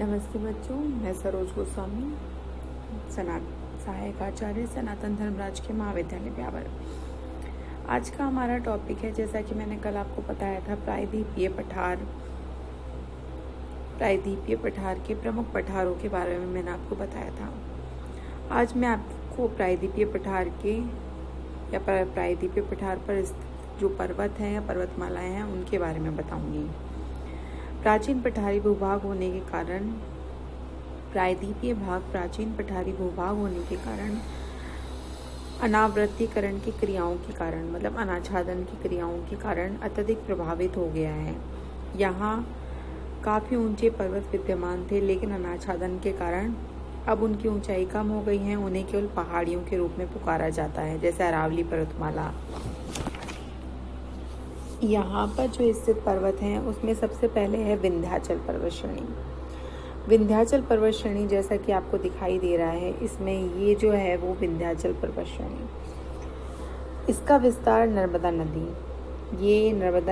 नमस्ते बच्चों, मैं सरोज गोस्वामी, सहायक आचार्य सनातन धर्मराज के महाविद्यालय ब्यावर। आज का हमारा टॉपिक है, जैसा कि मैंने कल आपको बताया था, प्रायद्वीपीय पठार के प्रमुख पठारों के बारे में मैंने आपको बताया था। आज मैं आपको प्रायद्वीपीय पठार पर जो पर्वत हैं या पर्वतमालाएं हैं उनके बारे में बताऊंगी। प्राचीन पठारी भूभाग होने के कारण अनावृत्तिकरण की क्रियाओं के कारण मतलब अनाच्छादन की क्रियाओं के कारण अत्यधिक प्रभावित हो गया है। यहाँ काफ़ी ऊंचे पर्वत विद्यमान थे, लेकिन अनाच्छादन के कारण अब उनकी ऊंचाई कम हो गई है। उन्हें केवल पहाड़ियों के रूप में पुकारा जाता है, जैसे अरावली पर्वतमाला। यहाँ पर जो स्थित पर्वत हैं उसमें सबसे पहले है विंध्याचल पर्वत श्रेणी। विंध्याचल पर्वत श्रेणी जैसा कि आपको दिखाई दे रहा है, इसमें ये जो है वो विंध्याचल पर्वत श्रेणी, इसका विस्तार नर्मदा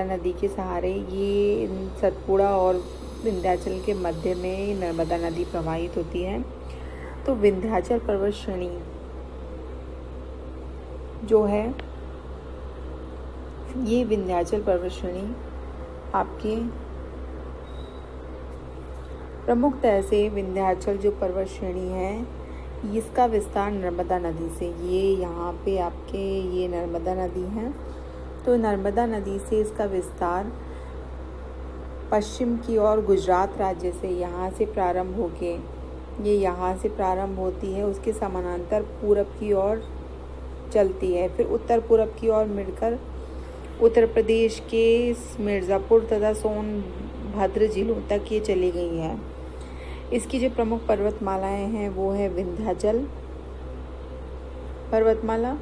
नदी के सहारे, ये सतपुड़ा और विंध्याचल के मध्य में नर्मदा नदी प्रवाहित होती है। तो विंध्याचल पर्वत श्रेणी जो है, ये विंध्याचल पर्वत श्रेणी आपके प्रमुखतः से विंध्याचल जो पर्वत श्रेणी है, इसका विस्तार नर्मदा नदी से, ये यहाँ पे आपके ये नर्मदा नदी है, तो नर्मदा नदी से इसका विस्तार पश्चिम की ओर गुजरात राज्य से यहाँ से प्रारंभ होके ये यहाँ से प्रारंभ होती है, उसके समानांतर पूरब की ओर चलती है, फिर उत्तर पूरब की ओर मिलकर उत्तर प्रदेश के मिर्ज़ापुर तथा सोनभद्र जिलों तक ये चली गई है। इसकी जो प्रमुख पर्वतमालाएं हैं वो है विंध्याचल पर्वतमाला,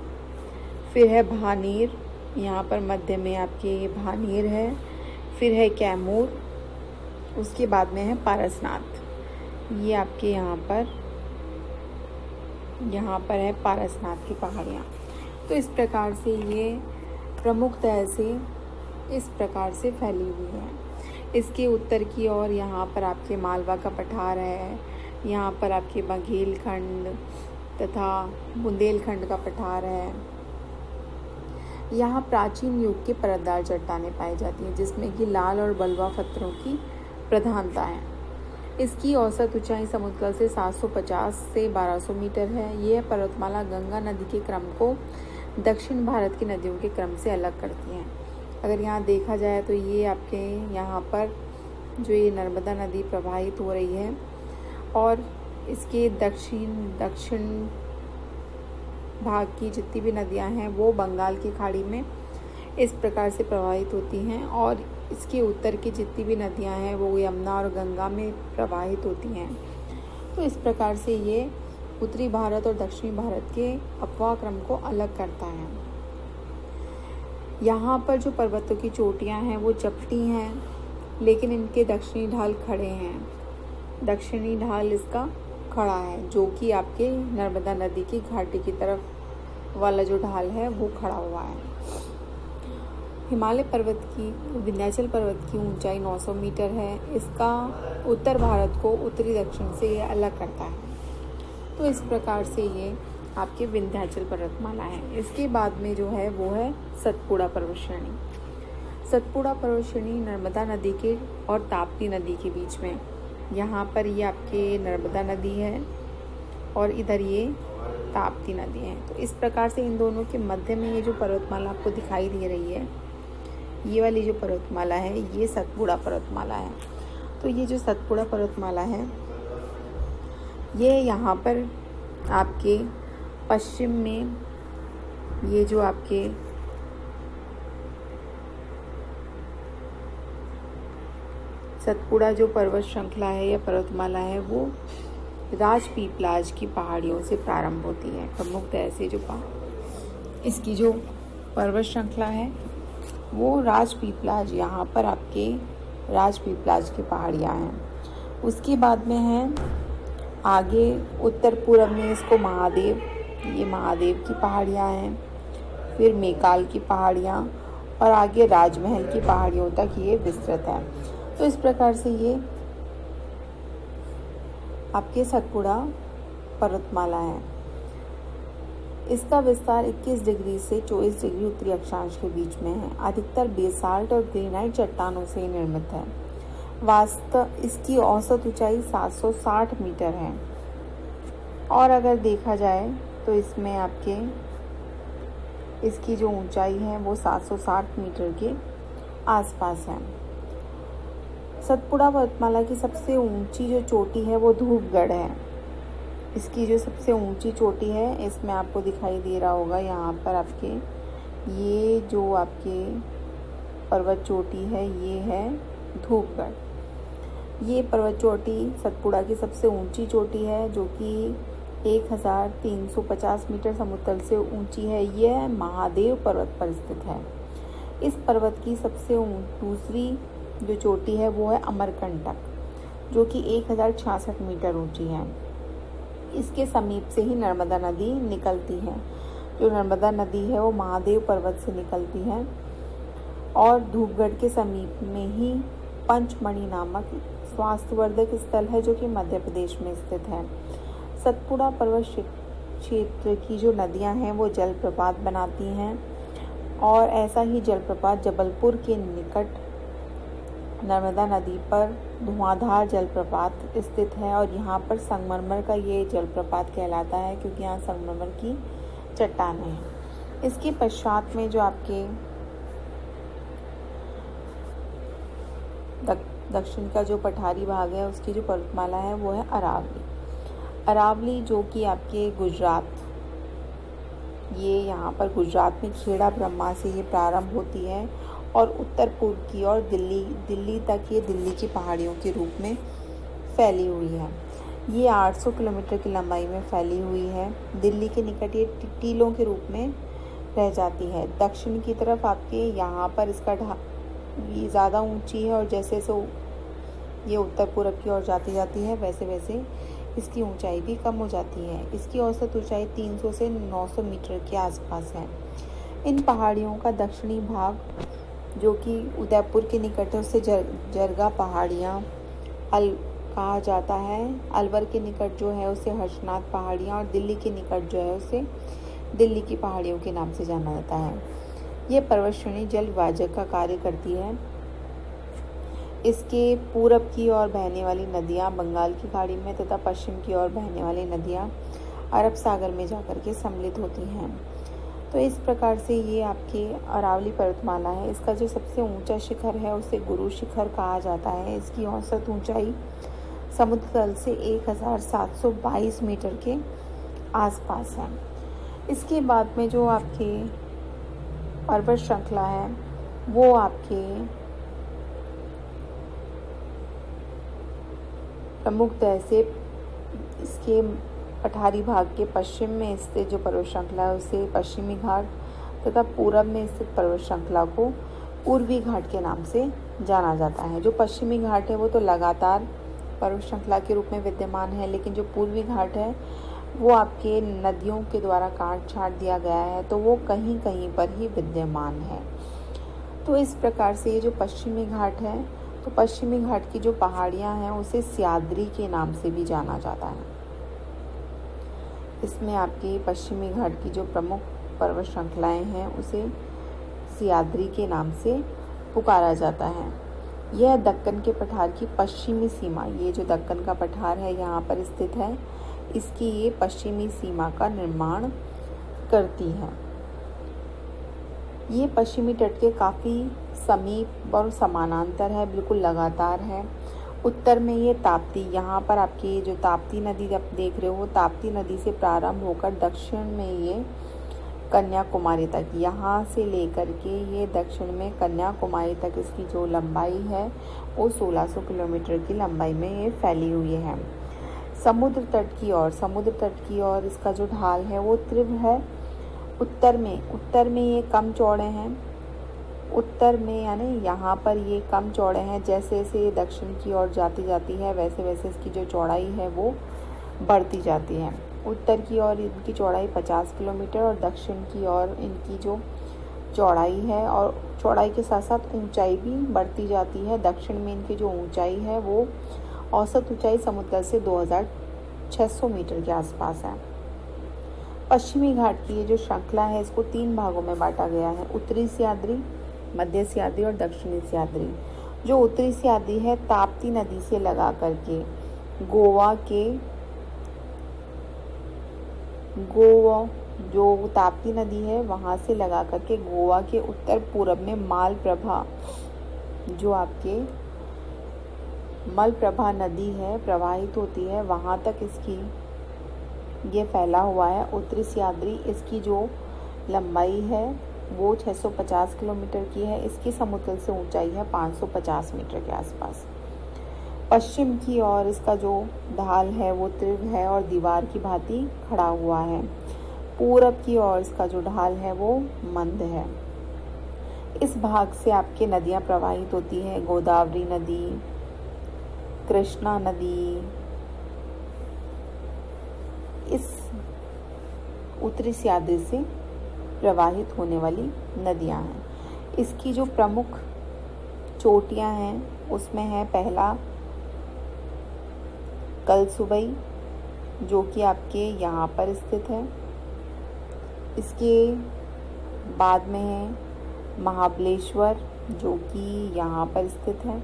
फिर है भानीर, यहाँ पर मध्य में आपके ये भानीर है, फिर है कैमूर, उसके बाद में है पारसनाथ। ये आपके यहाँ पर है पारसनाथ की पहाड़ियाँ। तो इस प्रकार से ये प्रमुखतः से इस प्रकार से फैली हुई है। इसके उत्तर की ओर यहाँ पर आपके मालवा का पठार है, यहाँ पर आपके बघेलखंड तथा बुंदेलखंड का पठार है। यहाँ प्राचीन युग के परतदार चट्टानें पाई जाती हैं, जिसमें कि लाल और बलुआ पत्थरों की प्रधानता है। इसकी औसत ऊंचाई समुद्र तल से 750 से 1200 मीटर है। यह पर्वतमाला गंगा नदी के क्रम को दक्षिण भारत की नदियों के क्रम से अलग करती हैं। अगर यहाँ देखा जाए तो ये आपके यहाँ पर जो ये नर्मदा नदी प्रवाहित हो रही है और इसके दक्षिण भाग की जितनी भी नदियाँ हैं वो बंगाल की खाड़ी में इस प्रकार से प्रवाहित होती हैं, और इसके उत्तर की जितनी भी नदियाँ हैं वो यमुना और गंगा में प्रवाहित होती हैं। तो इस प्रकार से ये उत्तरी भारत और दक्षिणी भारत के अपवाह क्रम को अलग करता है। यहाँ पर जो पर्वतों की चोटियाँ हैं वो चपटी हैं, लेकिन इनके दक्षिणी ढाल खड़े हैं। दक्षिणी ढाल इसका खड़ा है, जो कि आपके नर्मदा नदी की घाटी की तरफ वाला जो ढाल है वो खड़ा हुआ है। विंध्याचल पर्वत की ऊंचाई 900 मीटर है। इसका उत्तर भारत को उत्तरी दक्षिण से ये अलग करता है। तो इस प्रकार से ये आपके विंध्याचल पर्वतमाला है। इसके बाद में जो है वो है सतपुड़ा पर्वत श्रेणी। सतपुड़ा पर्वत श्रेणी नर्मदा नदी के और ताप्ती नदी के बीच में, यहाँ पर ये आपके नर्मदा नदी है और इधर ये ताप्ती नदी है। तो इस प्रकार से इन दोनों के मध्य में ये जो पर्वतमाला आपको दिखाई दे रही है, ये वाली जो पर्वतमाला है ये सतपुड़ा पर्वतमाला है। तो ये जो सतपुड़ा पर्वतमाला है ये यहाँ पर आपके पश्चिम में ये जो आपके सतपुड़ा जो पर्वत श्रृंखला है या पर्वतमाला है वो राजपीपलाज की पहाड़ियों से प्रारंभ होती है। प्रमुखतः से जो इसकी जो पर्वत श्रृंखला है वो राजपीपलाज, यहाँ पर आपके राजपीपलाज की पहाड़ियाँ हैं। उसके बाद में है आगे उत्तर पूर्व में इसको महादेव, ये महादेव की पहाड़ियाँ हैं, फिर मेकाल की पहाड़ियाँ और आगे राजमहल की पहाड़ियों तक ये विस्तृत है। तो इस प्रकार से ये आपके सतपुड़ा पर्वतमाला है। इसका विस्तार 21 डिग्री से 24 डिग्री उत्तरी अक्षांश के बीच में है। अधिकतर बेसाल्ट और ग्रेनाइट चट्टानों से निर्मित है। वास्तव इसकी औसत ऊंचाई 760 मीटर है। और अगर देखा जाए तो इसमें आपके इसकी जो ऊंचाई है वो 760 मीटर के आसपास है। सतपुड़ा पर्वतमाला की सबसे ऊंची जो चोटी है वो धूपगढ़ है। इसकी जो सबसे ऊंची चोटी है, इसमें आपको दिखाई दे रहा होगा यहाँ पर आपके, ये जो आपके पर्वत चोटी है ये है धूपगढ़। ये पर्वत चोटी सतपुड़ा की सबसे ऊंची चोटी है, जो कि 1350 मीटर समुद्र तल से ऊंची है। यह महादेव पर्वत पर स्थित है। इस पर्वत की सबसे दूसरी जो चोटी है वो है अमरकंटक, जो कि 1066 मीटर ऊंची है। इसके समीप से ही नर्मदा नदी निकलती है। जो नर्मदा नदी है वो महादेव पर्वत से निकलती है। और धूपगढ़ के समीप में ही पंचमढ़ी नामक स्वास्थ्यवर्धक स्थल है, जो कि मध्य प्रदेश में स्थित है। सतपुड़ा पर्वत क्षेत्र की जो नदियां हैं वो जलप्रपात बनाती हैं, और ऐसा ही जलप्रपात जबलपुर के निकट नर्मदा नदी पर धुआंधार जलप्रपात स्थित है। और यहाँ पर संगमरमर का ये जलप्रपात कहलाता है, क्योंकि यहाँ संगमरमर की चट्टानें हैं। इसके पश्चात में जो आपके दक्षिण का जो पठारी भाग है उसकी जो पर्वतमाला है वो है अरावली। अरावली जो कि आपके गुजरात, ये यहाँ पर गुजरात में खेड़ा ब्रह्मा से ये प्रारंभ होती है और उत्तर पूर्व की ओर दिल्ली तक ये दिल्ली की पहाड़ियों के रूप में फैली हुई है। ये 800 किलोमीटर की लंबाई में फैली हुई है। दिल्ली के निकट ये टीलों के रूप में रह जाती है। दक्षिण की तरफ आपके यहाँ पर इसका ये ज़्यादा ऊंची है, और जैसे ये उत्तर पूर्व की ओर जाती है वैसे वैसे इसकी ऊंचाई भी कम हो जाती है। इसकी औसत ऊंचाई 300 से 900 मीटर के आसपास है। इन पहाड़ियों का दक्षिणी भाग जो कि उदयपुर के निकट है उसे जरगा पहाड़ियाँ कहा जाता है। अलवर के निकट जो है उसे हर्षनाथ पहाड़ियाँ, और दिल्ली के निकट जो है उसे दिल्ली की पहाड़ियों के नाम से जाना जाता है। ये पर्वत श्रेणी जल विभाजक का कार्य करती है। इसके पूरब की ओर बहने वाली नदियाँ बंगाल की खाड़ी में तथा पश्चिम की ओर बहने वाली नदियाँ अरब सागर में जाकर के सम्मिलित होती हैं। तो इस प्रकार से ये आपकी अरावली पर्वतमाला है। इसका जो सबसे ऊंचा शिखर है उसे गुरु शिखर कहा जाता है। इसकी औसत ऊंचाई समुद्र तल से 1722 मीटर के आसपास है। इसके बाद में जो आपकी पर्वत श्रृंखला है वो आपके प्रमुखतः से इसके पठारी भाग के पश्चिम में स्थित जो पर्वत श्रृंखला है उसे पश्चिमी घाट तथा पूरब में स्थित पर्वत श्रृंखला को पूर्वी घाट के नाम से जाना जाता है। जो पश्चिमी घाट है वो तो लगातार पर्वत श्रृंखला के रूप में विद्यमान है, लेकिन जो पूर्वी घाट है वो आपके नदियों के द्वारा काट छाट दिया गया है, तो वो कहीं कहीं पर ही विद्यमान है। तो इस प्रकार से ये जो पश्चिमी घाट है, तो पश्चिमी घाट की जो पहाड़ियाँ हैं उसे सह्याद्री के नाम से भी जाना जाता है। इसमें आपकी पश्चिमी घाट की जो प्रमुख पर्वत श्रृंखलाएँ हैं उसे सह्याद्री के नाम से पुकारा जाता है। यह दक्कन के पठार की पश्चिमी सीमा, ये जो दक्कन का पठार है यहाँ पर स्थित है, इसकी ये पश्चिमी सीमा का निर्माण करती है। ये पश्चिमी तट के काफ़ी समीप और समानांतर है, बिल्कुल लगातार है। उत्तर में ये ताप्ती, यहाँ पर आपकी जो ताप्ती नदी आप देख रहे हो वो ताप्ती नदी से प्रारंभ होकर दक्षिण में ये कन्याकुमारी तक, यहाँ से लेकर के ये दक्षिण में कन्याकुमारी तक इसकी जो लंबाई है वो 1600 किलोमीटर की लंबाई में ये फैली हुई है। समुद्र तट की ओर इसका जो ढाल है वो तीव्र है। उत्तर में ये कम चौड़े हैं। उत्तर में यानी यहाँ पर ये कम चौड़े हैं। जैसे जैसे ये दक्षिण की ओर जाती है वैसे वैसे इसकी जो चौड़ाई है वो बढ़ती जाती है। उत्तर की ओर इनकी चौड़ाई 50 किलोमीटर और दक्षिण की ओर इनकी जो चौड़ाई है और चौड़ाई के साथ साथ ऊंचाई भी बढ़ती जाती है। दक्षिण में इनकी जो ऊंचाई है वो औसत ऊंचाई समुद्र तल से 2600 मीटर के आसपास है। पश्चिमी घाट की ये जो श्रृंखला है इसको 3 भागों में बांटा गया है, उत्तरी सह्याद्री, मध्य सह्याद्री और दक्षिणी सह्याद्री। जो उत्तरी सह्याद्री है ताप्ती नदी से लगा करके जो ताप्ती नदी है वहाँ से लगा करके गोवा के उत्तर पूर्व में मलप्रभा, जो आपके मलप्रभा नदी है प्रवाहित होती है, वहाँ तक इसकी ये फैला हुआ है उत्तरी सह्याद्री। इसकी जो लंबाई है वो 650 किलोमीटर की है। इसकी समुद्र से ऊंचाई है 550 मीटर के आसपास। पश्चिम की ओर इसका जो ढाल है वो तीव्र है और दीवार की भांति खड़ा हुआ है। पूरब की ओर इसका जो ढाल है वो मंद है। इस भाग से आपके नदियां प्रवाहित होती हैं, गोदावरी नदी, कृष्णा नदी। इस उत्तरी सह्याद्री से प्रवाहित होने वाली नदियां हैं। इसकी जो प्रमुख चोटियां हैं उसमें है पहला कलसुबई, जो कि आपके यहाँ पर स्थित है। इसके बाद में है महाबलेश्वर, जो कि यहाँ पर स्थित है,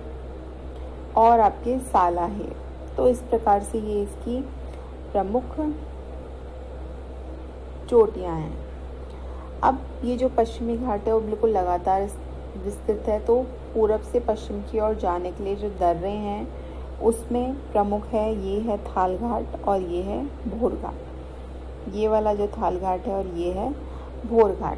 और आपके साला है। तो इस प्रकार से ये इसकी प्रमुख चोटियां हैं। अब ये जो पश्चिमी घाट है वो बिल्कुल लगातार विस्तृत है, तो पूरब से पश्चिम की ओर जाने के लिए जो दर्रे हैं उसमें प्रमुख है, ये है थाल घाट और ये है भोर घाट। ये वाला जो थाल घाट है और ये है भोर घाट।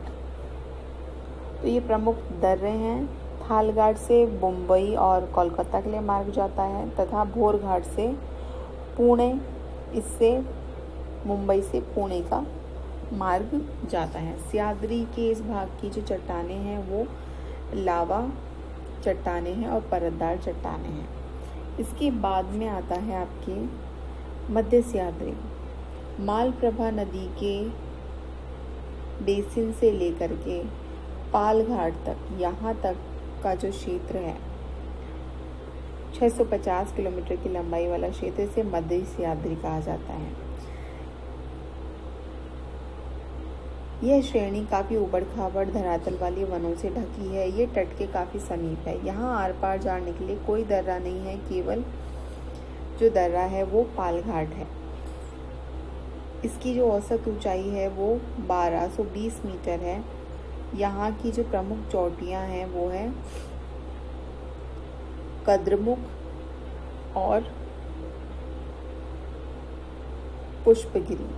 तो ये प्रमुख दर्रे हैं। थाल घाट से मुंबई और कोलकाता के लिए मार्ग जाता है तथा भोर घाट से पुणे, इससे मुंबई से पुणे का मार्ग जाता है। सह्याद्री के इस भाग की जो चट्टानें हैं वो लावा चट्टानें हैं और परतदार चट्टानें हैं। इसके बाद में आता है आपके मध्य सह्याद्री। मलप्रभा नदी के बेसिन से लेकर के पाल घाट तक, यहाँ तक का जो क्षेत्र है 650 किलोमीटर की लंबाई वाला क्षेत्र से मध्य सह्याद्री कहा जाता है। यह श्रेणी काफ़ी उबड़-खाबड़ धरातल वाली वनों से ढकी है। ये तट के काफ़ी समीप है। यहाँ आर पार जाने के लिए कोई दर्रा नहीं है, केवल जो दर्रा है वो पाल घाट है। इसकी जो औसत ऊंचाई है वो 1220 मीटर है। यहाँ की जो प्रमुख चोटियाँ हैं वो है कद्रमुख और पुष्पगिरी।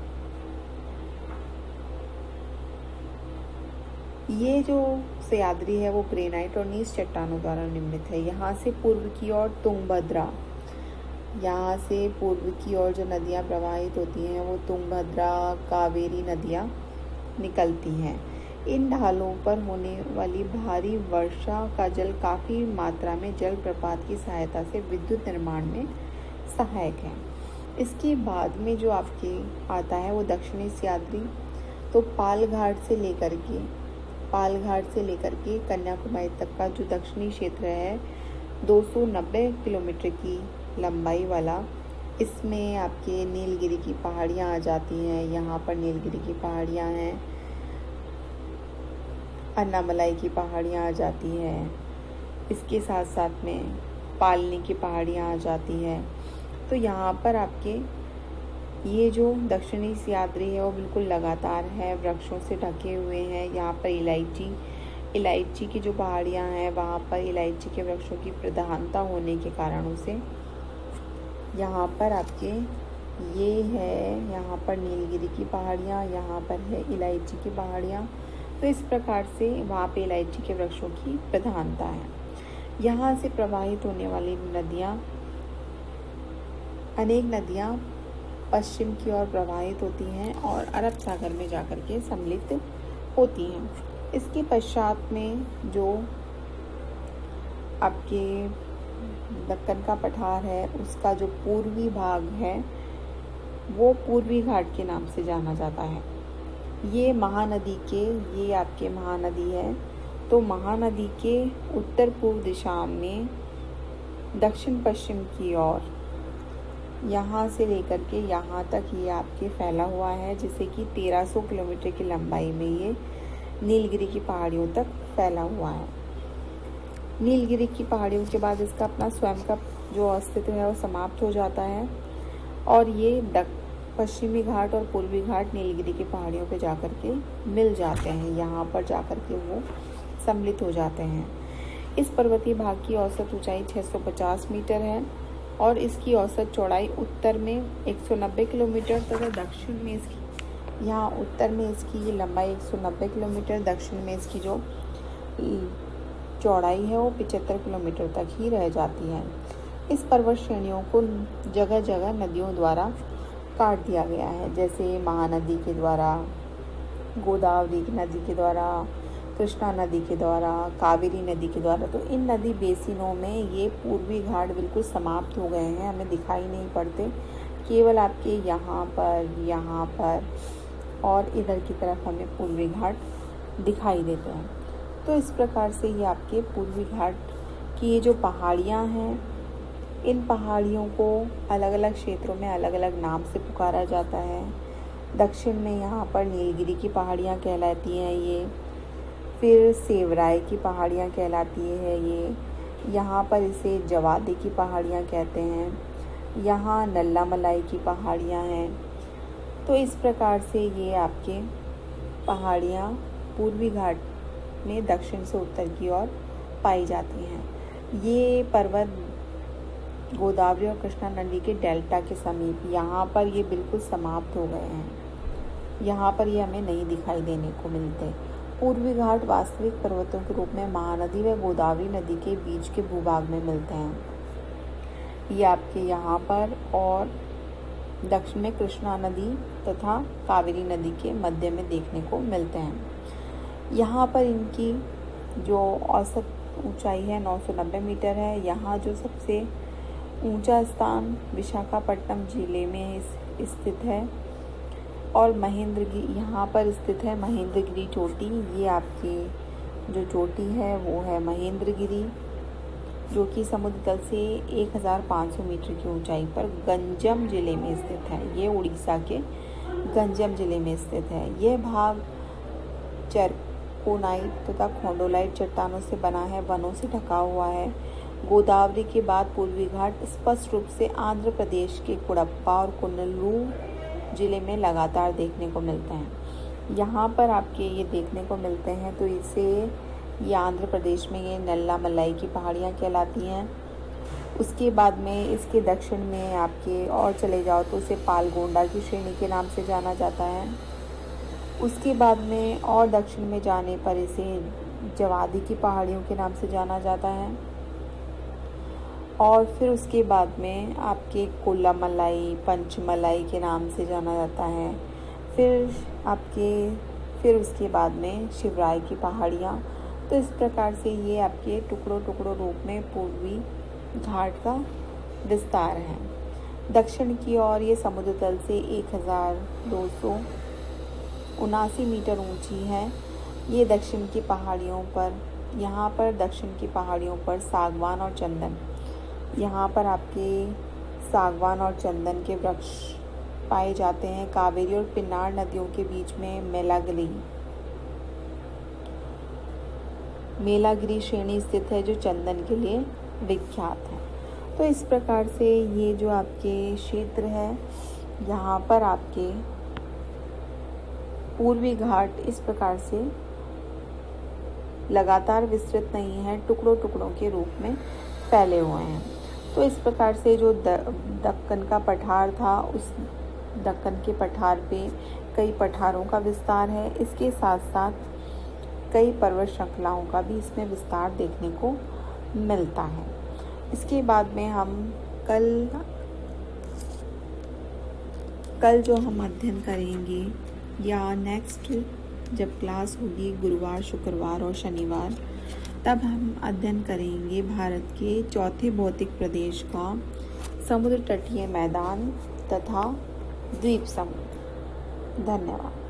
ये जो सह्याद्री है वो ग्रेनाइट और नीस चट्टानों द्वारा निर्मित है। यहाँ से पूर्व की ओर तुंगभद्रा, यहाँ से पूर्व की ओर जो नदियाँ प्रवाहित होती हैं वो तुंगभद्रा, कावेरी नदियाँ निकलती हैं। इन ढालों पर होने वाली भारी वर्षा का जल काफ़ी मात्रा में जल प्रपात की सहायता से विद्युत निर्माण में सहायक है। इसके बाद में जो आपके आता है वो दक्षिणी सह्याद्री। तो पाल घाट से लेकर के कन्याकुमारी तक का जो दक्षिणी क्षेत्र है 290 किलोमीटर की लंबाई वाला, इसमें आपके नीलगिरी की पहाड़ियाँ आ जाती हैं। यहाँ पर नीलगिरी की पहाड़ियाँ हैं, अन्नामलाई की पहाड़ियाँ आ जाती हैं, इसके साथ साथ में पालनी की पहाड़ियाँ आ जाती हैं। तो यहाँ पर आपके ये जो दक्षिणी सह्याद्री है वो बिल्कुल लगातार है, वृक्षों से ढके हुए हैं। यहाँ पर इलायची की जो पहाड़ियाँ हैं वहाँ पर इलायची के वृक्षों की प्रधानता होने के कारणों से यहाँ पर आपके ये है, यहाँ पर नीलगिरी की पहाड़ियाँ, यहाँ पर है इलायची की पहाड़ियाँ। तो इस प्रकार से वहाँ पे इलायची के वृक्षों की प्रधानता है। यहाँ से प्रवाहित होने वाली अनेक नदियाँ पश्चिम की ओर प्रवाहित होती हैं और अरब सागर में जाकर के सम्मिलित होती हैं। इसके पश्चात में जो आपके दक्कन का पठार है उसका जो पूर्वी भाग है वो पूर्वी घाट के नाम से जाना जाता है। ये आपके महानदी है। तो महानदी के उत्तर पूर्व दिशा में दक्षिण पश्चिम की ओर यहाँ से लेकर के यहाँ तक ये आपके फैला हुआ है, जिसे कि 1300 किलोमीटर की लंबाई में ये नीलगिरी की पहाड़ियों तक फैला हुआ है। नीलगिरी की पहाड़ियों के बाद इसका अपना स्वयं का जो अस्तित्व है वो समाप्त हो जाता है और ये पश्चिमी घाट और पूर्वी घाट नीलगिरी की पहाड़ियों पे जाकर के मिल जाते हैं। यहाँ पर जाकर के वो सम्मिलित हो जाते हैं। इस पर्वतीय भाग की औसत ऊंचाई 650 मीटर है और इसकी औसत चौड़ाई उत्तर में 190 किलोमीटर तथा दक्षिण में इसकी उत्तर में इसकी लंबाई 190 किलोमीटर, दक्षिण में इसकी जो चौड़ाई है वो 75 किलोमीटर तक ही रह जाती है। इस पर्वत श्रेणियों को जगह जगह नदियों द्वारा काट दिया गया है, जैसे महानदी के द्वारा, गोदावरी नदी के द्वारा, कृष्णा नदी के द्वारा, कावेरी नदी के द्वारा। तो इन नदी बेसिनों में ये पूर्वी घाट बिल्कुल समाप्त हो गए हैं, हमें दिखाई नहीं पड़ते। केवल आपके यहाँ पर और इधर की तरफ हमें पूर्वी घाट दिखाई देते हैं। तो इस प्रकार से ये आपके पूर्वी घाट की ये जो पहाड़ियाँ हैं, इन पहाड़ियों को अलग अलग क्षेत्रों में अलग अलग नाम से पुकारा जाता है। दक्षिण में यहाँ पर नीलगिरी की पहाड़ियाँ कहलाती हैं ये, फिर सेवराय की पहाड़ियाँ कहलाती है ये, यहाँ पर इसे जवादी की पहाड़ियाँ कहते हैं, यहाँ नल्ला मलाई की पहाड़ियाँ हैं। तो इस प्रकार से ये आपके पहाड़ियाँ पूर्वी घाट में दक्षिण से उत्तर की ओर पाई जाती हैं। ये पर्वत गोदावरी और कृष्णा नदी के डेल्टा के समीप यहाँ पर ये बिल्कुल समाप्त हो गए हैं। यहाँ पर ये हमें नहीं दिखाई देने को मिलते। पूर्वी घाट वास्तविक पर्वतों के रूप में महानदी व गोदावरी नदी के बीच के भूभाग में मिलते हैं। ये आपके यहाँ पर और दक्षिण में कृष्णा नदी तथा कावेरी नदी के मध्य में देखने को मिलते हैं। यहाँ पर इनकी जो औसत ऊंचाई है 990 मीटर है। यहाँ जो सबसे ऊंचा स्थान विशाखापट्टनम जिले में स्थित है और महेंद्रगिरी यहाँ पर स्थित है महेंद्रगिरी चोटी। ये आपकी जो चोटी है वो है महेंद्रगिरी, जो कि समुद्र तल से 1500 मीटर की ऊंचाई पर गंजम जिले में स्थित है। ये उड़ीसा के गंजम जिले में स्थित है। यह भाग चरकोनाइट तथा खोंडोलाइट चट्टानों से बना है, वनों से ढका हुआ है। गोदावरी के बाद पूर्वी घाट स्पष्ट रूप से आंध्र प्रदेश के कुडप्पा और कुन्नलूर जिले में लगातार देखने को मिलते हैं। यहाँ पर आपके ये देखने को मिलते हैं तो ये आंध्र प्रदेश में ये नल्ला मलाई की पहाड़ियाँ कहलाती हैं। उसके बाद में इसके दक्षिण में आपके और चले जाओ तो उसे पालगोंडा की श्रेणी के नाम से जाना जाता है। उसके बाद में और दक्षिण में जाने पर इसे जवादी की पहाड़ियों के नाम से जाना जाता है और फिर उसके बाद में आपके कोल्लामलाई, पंचमलाई के नाम से जाना जाता है। फिर उसके बाद में शिवराय की पहाड़ियाँ। तो इस प्रकार से ये आपके टुकड़ों रूप में पूर्वी घाट का विस्तार है। दक्षिण की ओर ये समुद्र तल से 1279 मीटर ऊंची है। ये दक्षिण की पहाड़ियों पर दक्षिण की पहाड़ियों पर सागवान और चंदन, यहाँ पर आपके सागवान और चंदन के वृक्ष पाए जाते हैं। कावेरी और पिन्नार नदियों के बीच में मेलागिरी श्रेणी स्थित है, जो चंदन के लिए विख्यात है। तो इस प्रकार से ये जो आपके क्षेत्र है, यहाँ पर आपके पूर्वी घाट इस प्रकार से लगातार विस्तृत नहीं है, टुकड़ों के रूप में फैले हुए हैं। तो इस प्रकार से जो दक्कन का पठार था, उस दक्कन के पठार पे कई पठारों का विस्तार है। इसके साथ साथ कई पर्वत श्रृंखलाओं का भी इसमें विस्तार देखने को मिलता है। इसके बाद में हम कल जो हम अध्ययन करेंगे या नेक्स्ट जब क्लास होगी गुरुवार, शुक्रवार और शनिवार, तब हम अध्ययन करेंगे भारत के चौथे भौतिक प्रदेश का समुद्र तटीय मैदान तथा द्वीप समूह। धन्यवाद।